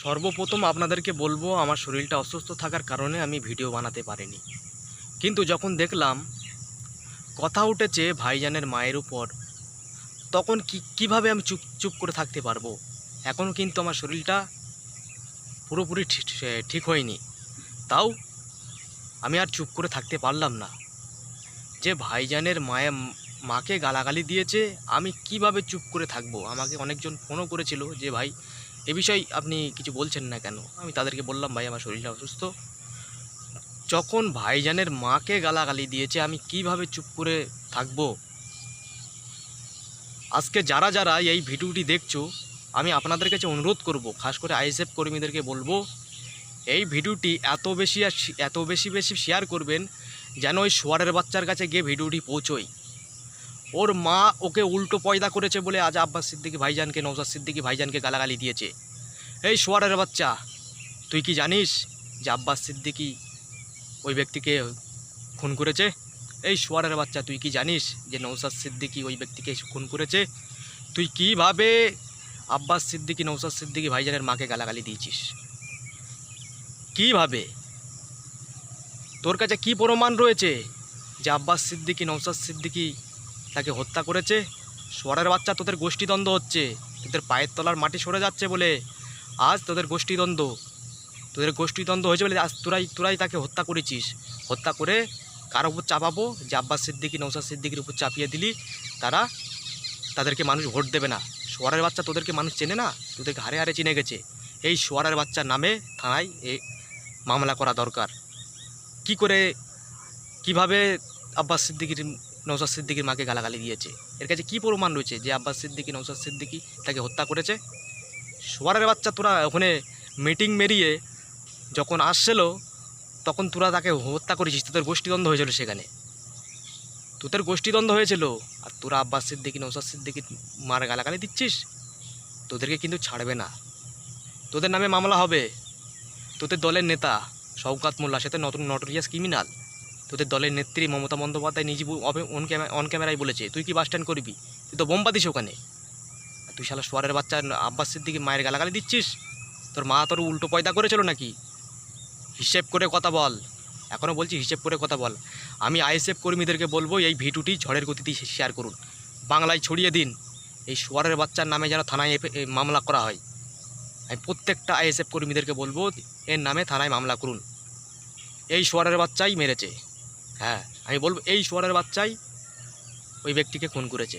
সর্বপ্রথম আপনাদেরকে বলবো, আমার শরীরটা অসুস্থ থাকার কারণে আমি ভিডিও বানাতে পারিনি। কিন্তু যখন দেখলাম কথা উঠেছে ভাইজানের মায়ের উপর, তখন কিভাবে আমি চুপ চুপ করে থাকতে পারবো। এখনও কিন্তু আমার শরীরটা পুরোপুরি ঠিক হয়নি, তাও আমি আর চুপ করে থাকতে পারলাম না। যে ভাইজানের মাকে গালাগালি দিয়েছে, আমি কিভাবে চুপ করে থাকবো। আমাকে অনেকজন ফোনও করেছিল যে ভাই এ বিষয়ে আপনি কিছু বলছেন না কেন। আমি তাদেরকে বললাম ভাই আমার শরীরটা অসুস্থ। যখন ভাইজানের মাকে গালাগালি দিয়েছে, আমি কিভাবে চুপ করে থাকবো। আজকে যারা যারা এই ভিডিওটি দেখছো, আমি আপনাদের কাছে অনুরোধ করব, খাস করে আইএসএফ কর্মীদেরকে বলবো, এই ভিডিওটি এত বেশি শেয়ার করবেন যেন ওই শোয়ারের বাচ্চার কাছে গিয়ে ভিডিওটি পৌঁছোয়। ওর মা ওকে উল্টো পয়দা করেছে বলে আজ আব্বাস সিদ্দিকী ভাইজানকে, নওশাদ সিদ্দিকী ভাইজানকে গালাগালি দিয়েছে। এই শোয়ারের বাচ্চা, তুই কি জানিস যে আব্বাস সিদ্দিকী ওই ব্যক্তিকে খুন করেছে? এই শোয়ারের বাচ্চা, তুই কি জানিস যে নওশাদ সিদ্দিকী ওই ব্যক্তিকে খুন করেছে? তুই কিভাবে আব্বাস সিদ্দিকী, নওশাদ সিদ্দিকী ভাইজানের মাকে গালাগালি দিয়েছিস? কিভাবে? তোর কাছে কি প্রমাণ রয়েছে যে আব্বাস সিদ্দিকী, নওশাদ সিদ্দিকী তাকে হত্যা করেছে? শোয়ারের বাচ্চা, তোদের গোষ্ঠীদ্বন্দ্ব হচ্ছে, তোদের পায়ের তলার মাটি সরে যাচ্ছে বলে আজ তোদের গোষ্ঠীদ্বন্দ্ব হয়েছে বলে আজ তোরাই তাকে হত্যা করেছিস। হত্যা করে কার উপর চাপাবো? যে আব্বাস সিদ্দিকী, নওশাদ সিদ্দিকীর উপর চাপিয়ে দিলি। তাদেরকে মানুষ ভোট দেবে না। শোয়ারের বাচ্চা, তোদেরকে মানুষ চেনে না, তোদেরকে হারে হারে চিনে গেছে। এই শোয়ারের বাচ্চার নামে থানায় মামলা করা দরকার। কিভাবে আব্বাস সিদ্দিকীর, নওশাদ সিদ্দিকীর মাকে গালাগালি দিয়েছে? এর কাছে কী প্রমাণ রয়েছে যে আব্বাস সিদ্দিকী, নওশাদ সিদ্দিকী তাকে হত্যা করেছে? শোয়ারের বাচ্চা, তোরা ওখানে মিটিং মেরিয়ে যখন আসছিল, তখন তোরা তাকে হত্যা করেছিস। তোদের গোষ্ঠীদ্বন্দ্ব হয়েছিল সেখানে, আর তোরা আব্বাস সিদ্দিকী, নওশাদ সিদ্দিকীর মার গালাগালি দিচ্ছিস। তোদেরকে কিন্তু ছাড়বে না, তোদের নামে মামলা হবে। তোদের দলের নেতা শওকত মোল্লা, সে তো নটোরিয়াস ক্রিমিনাল। তোদের দলের নেত্রী মমতা বন্দ্যোপাধ্যায় নিজে অন ক্যামেরায় বলেছে তুই কি বাস স্ট্যান্ড করবি, তুই তো বোম পাতিস ওখানে। তুই শালা শোয়ারের বাচ্চা আব্বাস সিদ্দিকী মায়ের গালাগালি দিচ্ছিস। তোর মা তোর উল্টো পয়দা করেছিল নাকি? হিসেব করে কথা বল। এখনও বলছি, হিসেব করে কথা বল। আমি আইএসএফ কর্মীদেরকে বলবো, এই ভিডিওটি ঝড়ের গতিতে শেয়ার করুন, বাংলায় ছড়িয়ে দিন। এই শোয়ারের বাচ্চার নামে যেন থানায় মামলা করা হয়। আমি প্রত্যেকটা আইএসএফ কর্মীদেরকে বলবো, এর নামে থানায় মামলা করুন। এই শোয়ারের বাচ্চাই মেরেছে। হ্যাঁ, আমি বলবো এই শোয়ারের বাচ্চাই ওই ব্যক্তিকে খুন করেছে।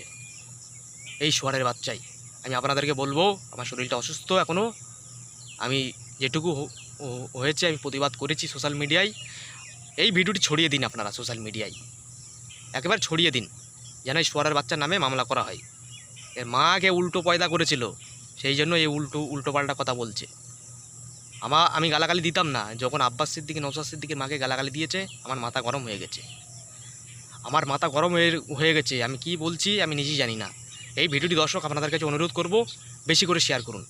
এই শোয়ারের বাচ্চাই। আমি আপনাদেরকে বলবো, আমার শরীরটা অসুস্থ এখনও। আমি যেটুকু হয়েছে আমি প্রতিবাদ করেছি সোশ্যাল মিডিয়ায়। এই ভিডিওটি ছড়িয়ে দিন আপনারা সোশ্যাল মিডিয়ায়, একেবারে ছড়িয়ে দিন, যেন এই শোয়ারের বাচ্চার নামে মামলা করা হয়। এর মাকে উল্টো পয়দা করেছিল, সেই জন্য এই উল্টো পাল্টা কথা বলছে। আমি গালাগালি দিতাম না। যখন আব্বাস সিদ্দিকী, নওশাদ সিদ্দিকীর মাকে গালাগালি দিয়েছে, আমার মাথা গরম হয়ে গেছে। আমি কি বলছি আমি নিজেই জানি না। এই ভিডিওটি দর্শক আপনাদের কাছে অনুরোধ করব, বেশি করে শেয়ার করুন।